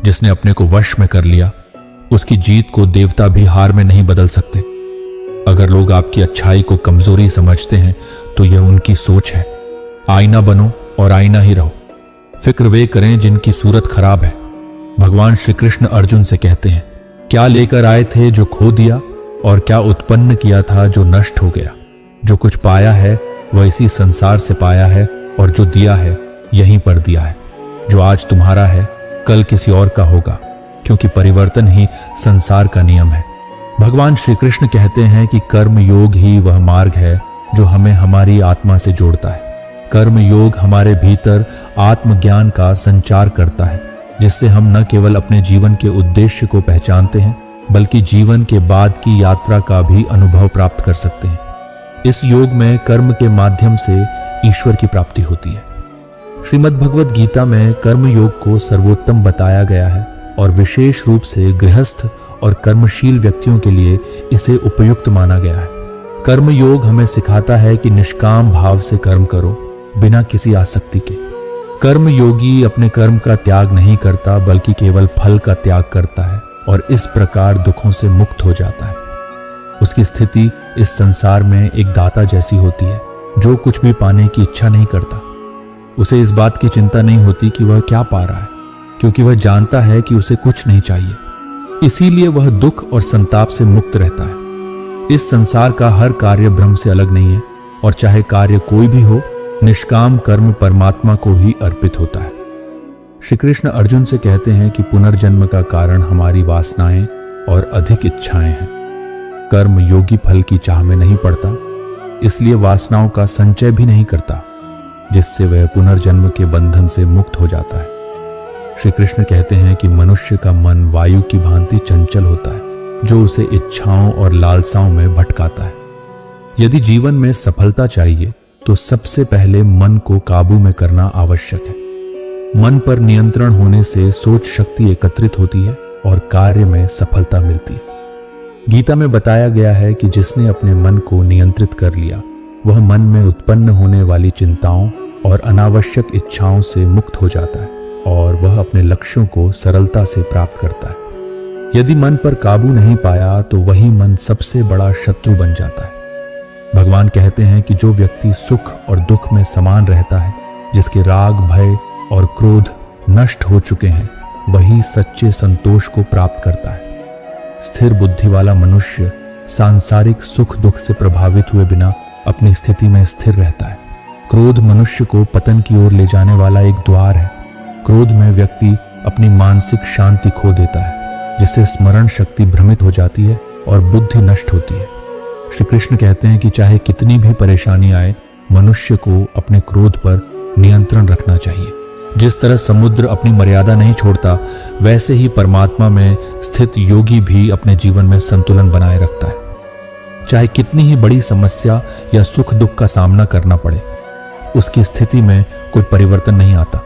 जिसने अपने को वश में कर लिया, उसकी जीत को देवता भी हार में नहीं बदल सकते। अगर लोग आपकी अच्छाई को कमजोरी समझते हैं तो यह उनकी सोच है। आईना बनो और आईना ही रहो। फिक्र वे करें जिनकी सूरत खराब है। भगवान श्री कृष्ण अर्जुन से कहते हैं, क्या लेकर आए थे जो खो दिया, और क्या उत्पन्न किया था जो नष्ट हो गया। जो कुछ पाया है वह इसी संसार से पाया है, और जो दिया है यहीं पर दिया है। जो आज तुम्हारा है कल किसी और का होगा, क्योंकि परिवर्तन ही संसार का नियम है। भगवान श्री कृष्ण कहते हैं कि कर्म योग ही वह मार्ग है जो हमें हमारी आत्मा से जोड़ता है। कर्म योग हमारे भीतर आत्मज्ञान का संचार करता है, जिससे हम न केवल अपने जीवन के उद्देश्य को पहचानते हैं, बल्कि जीवन के बाद की यात्रा का भी अनुभव प्राप्त कर सकते हैं। इस योग में कर्म के माध्यम से ईश्वर की प्राप्ति होती है। श्रीमद् भगवद गीता में कर्म योग को सर्वोत्तम बताया गया है, और विशेष रूप से गृहस्थ और कर्मशील व्यक्तियों के लिए इसे उपयुक्त माना गया है। कर्म योग हमें सिखाता है कि निष्काम भाव से कर्म करो, बिना किसी आसक्ति के। कर्म योगी अपने कर्म का त्याग नहीं करता, बल्कि केवल फल का त्याग करता है, और इस प्रकार दुखों से मुक्त हो जाता है। उसकी स्थिति इस संसार में एक दाता जैसी होती है, जो कुछ भी पाने की इच्छा नहीं करता। उसे इस बात की चिंता नहीं होती कि वह क्या पा रहा है, क्योंकि वह जानता है कि उसे कुछ नहीं चाहिए। इसीलिए वह दुख और संताप से मुक्त रहता है। इस संसार का हर कार्य ब्रह्म से अलग नहीं है, और चाहे कार्य कोई भी हो, निष्काम कर्म परमात्मा को ही अर्पित होता है। श्री कृष्ण अर्जुन से कहते हैं कि पुनर्जन्म का कारण हमारी वासनाएं और अधिक इच्छाएं हैं। कर्म योगी फल की चाह में नहीं पड़ता, इसलिए वासनाओं का संचय भी नहीं करता, जिससे वह पुनर्जन्म के बंधन से मुक्त हो जाता है। श्री कृष्ण कहते हैं कि मनुष्य का मन वायु की भांति चंचल होता है, जो उसे इच्छाओं और लालसाओं में भटकाता है। यदि जीवन में सफलता चाहिए तो सबसे पहले मन को काबू में करना आवश्यक है। मन पर नियंत्रण होने से सोच शक्ति एकत्रित होती है और कार्य में सफलता मिलती है। गीता में बताया गया है कि जिसने अपने मन को नियंत्रित कर लिया, वह मन में उत्पन्न होने वाली चिंताओं और अनावश्यक इच्छाओं से मुक्त हो जाता है, और वह अपने लक्ष्यों को सरलता से प्राप्त करता है। यदि मन पर काबू नहीं पाया तो वही मन सबसे बड़ा शत्रु बन जाता है। भगवान कहते हैं कि जो व्यक्ति सुख और दुख में समान रहता है, जिसके राग, भय और क्रोध नष्ट हो चुके हैं, वही सच्चे संतोष को प्राप्त करता है। स्थिर बुद्धि वाला मनुष्य सांसारिक सुख दुख से प्रभावित हुए बिना अपनी स्थिति में स्थिर रहता है। क्रोध मनुष्य को पतन की ओर ले जाने वाला एक द्वार है। क्रोध में व्यक्ति अपनी मानसिक शांति खो देता है, जिससे स्मरण शक्ति भ्रमित हो जाती है और बुद्धि नष्ट होती है। श्री कृष्ण कहते हैं कि चाहे कितनी भी परेशानी आए, मनुष्य को अपने क्रोध पर नियंत्रण रखना चाहिए। जिस तरह समुद्र अपनी मर्यादा नहीं छोड़ता, वैसे ही परमात्मा में स्थित योगी भी अपने जीवन में संतुलन बनाए रखता है। चाहे कितनी ही बड़ी समस्या या सुख दुख का सामना करना पड़े, उसकी स्थिति में कोई परिवर्तन नहीं आता।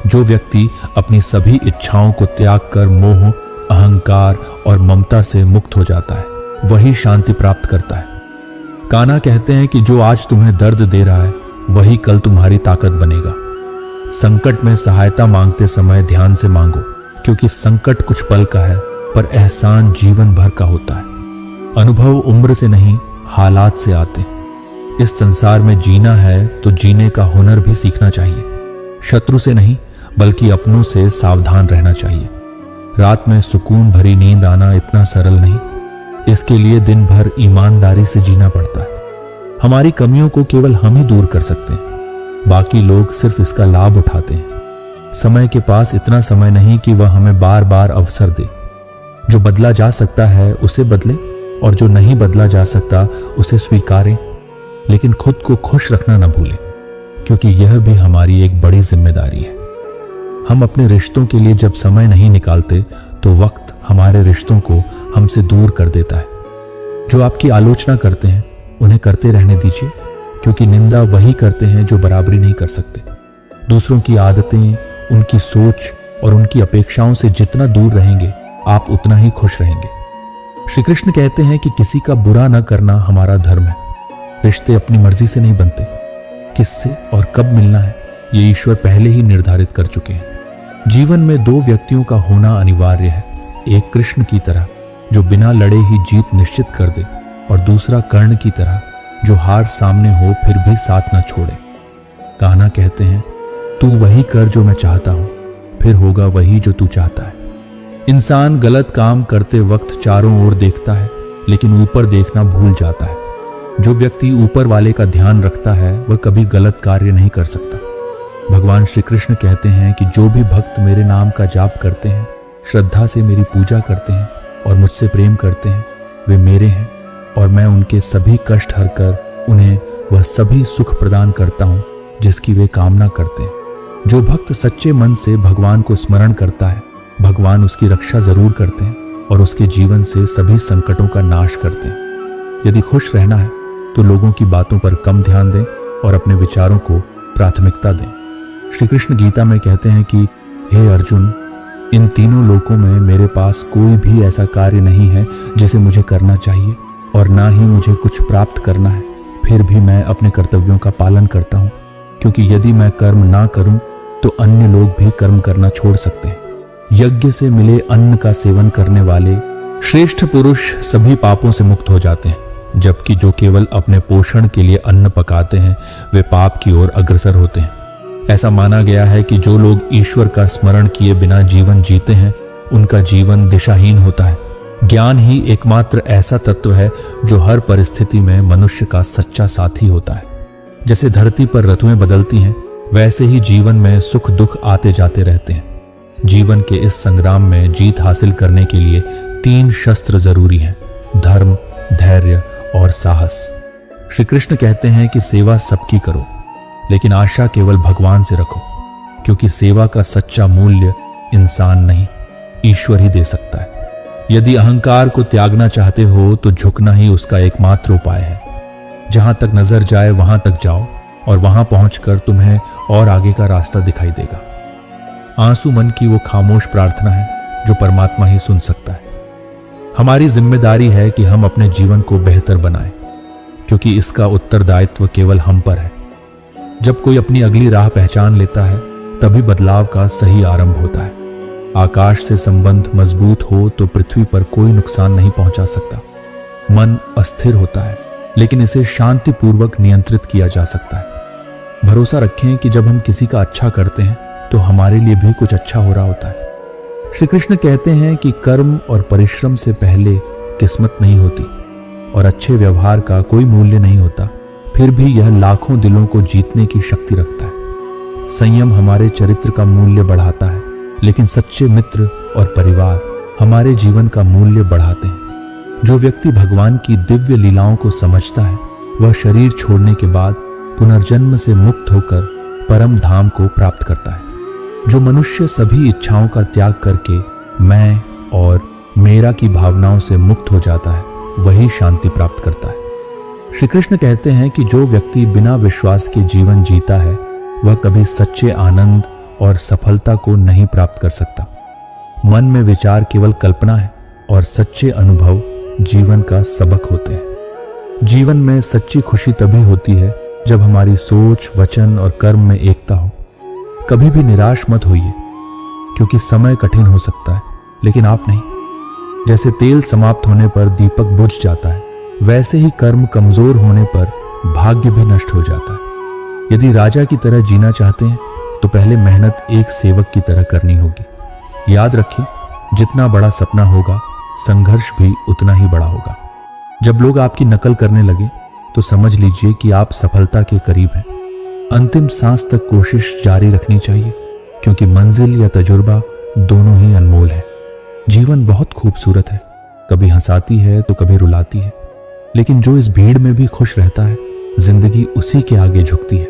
जो व्यक्ति अपनी सभी इच्छाओं को त्याग कर मोह, अहंकार और ममता से मुक्त हो जाता है, वही शांति प्राप्त करता है। कान्हा कहते हैं कि जो आज तुम्हें दर्द दे रहा है, वही कल तुम्हारी ताकत बनेगा। संकट में सहायता मांगते समय ध्यान से मांगो, क्योंकि संकट कुछ पल का है, पर एहसान जीवन भर का होता है। अनुभव उम्र से नहीं, हालात से आते हैं। इस संसार में जीना है तो जीने का हुनर भी सीखना चाहिए। शत्रु से नहीं, बल्कि अपनों से सावधान रहना चाहिए। रात में सुकून भरी नींद आना इतना सरल नहीं, इसके लिए दिन भर ईमानदारी से जीना पड़ता है। हमारी कमियों को केवल हम ही दूर कर सकते हैं, बाकी लोग सिर्फ इसका लाभ उठाते हैं। समय के पास इतना समय नहीं कि वह हमें बार बार अवसर दे। जो बदला जा सकता है उसे बदले, और जो नहीं बदला जा सकता उसे स्वीकारें, लेकिन खुद को खुश रखना न भूलें, क्योंकि यह भी हमारी एक बड़ी जिम्मेदारी है। हम अपने रिश्तों के लिए जब समय नहीं निकालते तो वक्त हमारे रिश्तों को हमसे दूर कर देता है। जो आपकी आलोचना करते हैं उन्हें करते रहने दीजिए, क्योंकि निंदा वही करते हैं जो बराबरी नहीं कर सकते। दूसरों की आदतें, उनकी सोच और उनकी अपेक्षाओं से जितना दूर रहेंगे, आप उतना ही खुश रहेंगे। श्री कृष्ण कहते हैं कि किसी का बुरा न करना हमारा धर्म है। रिश्ते अपनी मर्जी से नहीं बनते। किससे और कब मिलना है, ये ईश्वर पहले ही निर्धारित कर चुके हैं। जीवन में दो व्यक्तियों का होना अनिवार्य है, एक कृष्ण की तरह जो बिना लड़े ही जीत निश्चित कर दे, और दूसरा कर्ण की तरह जो हार सामने हो फिर भी साथ न छोड़े। कान्हा कहते हैं, तू वही कर जो मैं चाहता हूं, फिर होगा वही जो तू चाहता है। इंसान गलत काम करते वक्त चारों ओर देखता है, लेकिन ऊपर देखना भूल जाता है। जो व्यक्ति ऊपर वाले का ध्यान रखता है वह कभी गलत कार्य नहीं कर सकता। भगवान श्री कृष्ण कहते हैं कि जो भी भक्त मेरे नाम का जाप करते हैं, श्रद्धा से मेरी पूजा करते हैं और मुझसे प्रेम करते हैं, वे मेरे हैं और मैं उनके सभी कष्ट हर कर उन्हें वह सभी सुख प्रदान करता हूं जिसकी वे कामना करते हैं। जो भक्त सच्चे मन से भगवान को स्मरण करता है, भगवान उसकी रक्षा जरूर करते हैं और उसके जीवन से सभी संकटों का नाश करते हैं। यदि खुश रहना है तो लोगों की बातों पर कम ध्यान दें और अपने विचारों को प्राथमिकता दें। श्री कृष्ण गीता में कहते हैं कि हे अर्जुन, इन तीनों लोकों में मेरे पास कोई भी ऐसा कार्य नहीं है जिसे मुझे करना चाहिए और ना ही मुझे कुछ प्राप्त करना है, फिर भी मैं अपने कर्तव्यों का पालन करता हूँ, क्योंकि यदि मैं कर्म ना करूं तो अन्य लोग भी कर्म करना छोड़ सकते हैं। यज्ञ से मिले अन्न का सेवन करने वाले श्रेष्ठ पुरुष सभी पापों से मुक्त हो जाते हैं, जबकि जो केवल अपने पोषण के लिए अन्न पकाते हैं वे पाप की ओर अग्रसर होते हैं। ऐसा माना गया है कि जो लोग ईश्वर का स्मरण किए बिना जीवन जीते हैं उनका जीवन दिशाहीन होता है। ज्ञान ही एकमात्र ऐसा तत्व है जो हर परिस्थिति में मनुष्य का सच्चा साथी होता है। जैसे धरती पर ऋतुएं बदलती हैं, वैसे ही जीवन में सुख दुख आते जाते रहते हैं। जीवन के इस संग्राम में जीत हासिल करने के लिए 3 शस्त्र जरूरी हैं, धर्म, धैर्य और साहस। श्री कृष्ण कहते हैं कि सेवा सबकी करो, लेकिन आशा केवल भगवान से रखो, क्योंकि सेवा का सच्चा मूल्य इंसान नहीं, ईश्वर ही दे सकता है। यदि अहंकार को त्यागना चाहते हो तो झुकना ही उसका एकमात्र उपाय है। जहां तक नजर जाए वहां तक जाओ और वहां पहुंचकर तुम्हें और आगे का रास्ता दिखाई देगा। आंसू मन की वो खामोश प्रार्थना है जो परमात्मा ही सुन सकता है। हमारी जिम्मेदारी है कि हम अपने जीवन को बेहतर बनाएं, क्योंकि इसका उत्तरदायित्व केवल हम पर है। जब कोई अपनी अगली राह पहचान लेता है तभी बदलाव का सही आरंभ होता है। आकाश से संबंध मजबूत हो तो पृथ्वी पर कोई नुकसान नहीं पहुंचा सकता। मन अस्थिर होता है, लेकिन इसे शांतिपूर्वक नियंत्रित किया जा सकता है। भरोसा रखें कि जब हम किसी का अच्छा करते हैं तो हमारे लिए भी कुछ अच्छा हो रहा होता है। श्री कृष्ण कहते हैं कि कर्म और परिश्रम से पहले किस्मत नहीं होती और अच्छे व्यवहार का कोई मूल्य नहीं होता, फिर भी यह लाखों दिलों को जीतने की शक्ति रखता है। संयम हमारे चरित्र का मूल्य बढ़ाता है, लेकिन सच्चे मित्र और परिवार हमारे जीवन का मूल्य बढ़ाते हैं। जो व्यक्ति भगवान की दिव्य लीलाओं को समझता है वह शरीर छोड़ने के बाद पुनर्जन्म से मुक्त होकर परम धाम को प्राप्त करता है। जो मनुष्य सभी इच्छाओं का त्याग करके मैं और मेरा की भावनाओं से मुक्त हो जाता है वही शांति प्राप्त करता है। श्री कृष्ण कहते हैं कि जो व्यक्ति बिना विश्वास के जीवन जीता है वह कभी सच्चे आनंद और सफलता को नहीं प्राप्त कर सकता। मन में विचार केवल कल्पना है और सच्चे अनुभव जीवन का सबक होते हैं। जीवन में सच्ची खुशी तभी होती है जब हमारी सोच, वचन और कर्म में एकता हो। कभी भी निराश मत होइए, क्योंकि समय कठिन हो सकता है लेकिन आप नहीं। जैसे तेल समाप्त होने पर दीपक बुझ जाता है, वैसे ही कर्म कमजोर होने पर भाग्य भी नष्ट हो जाता है। यदि राजा की तरह जीना चाहते हैं तो पहले मेहनत एक सेवक की तरह करनी होगी। याद रखिए, जितना बड़ा सपना होगा संघर्ष भी उतना ही बड़ा होगा। जब लोग आपकी नकल करने लगे तो समझ लीजिए कि आप सफलता के करीब हैं। अंतिम सांस तक कोशिश जारी रखनी चाहिए, क्योंकि मंजिल या तजुर्बा दोनों ही अनमोल है। जीवन बहुत खूबसूरत है, कभी हंसाती है तो कभी रुलाती है, लेकिन जो इस भीड़ में भी खुश रहता है जिंदगी उसी के आगे झुकती है।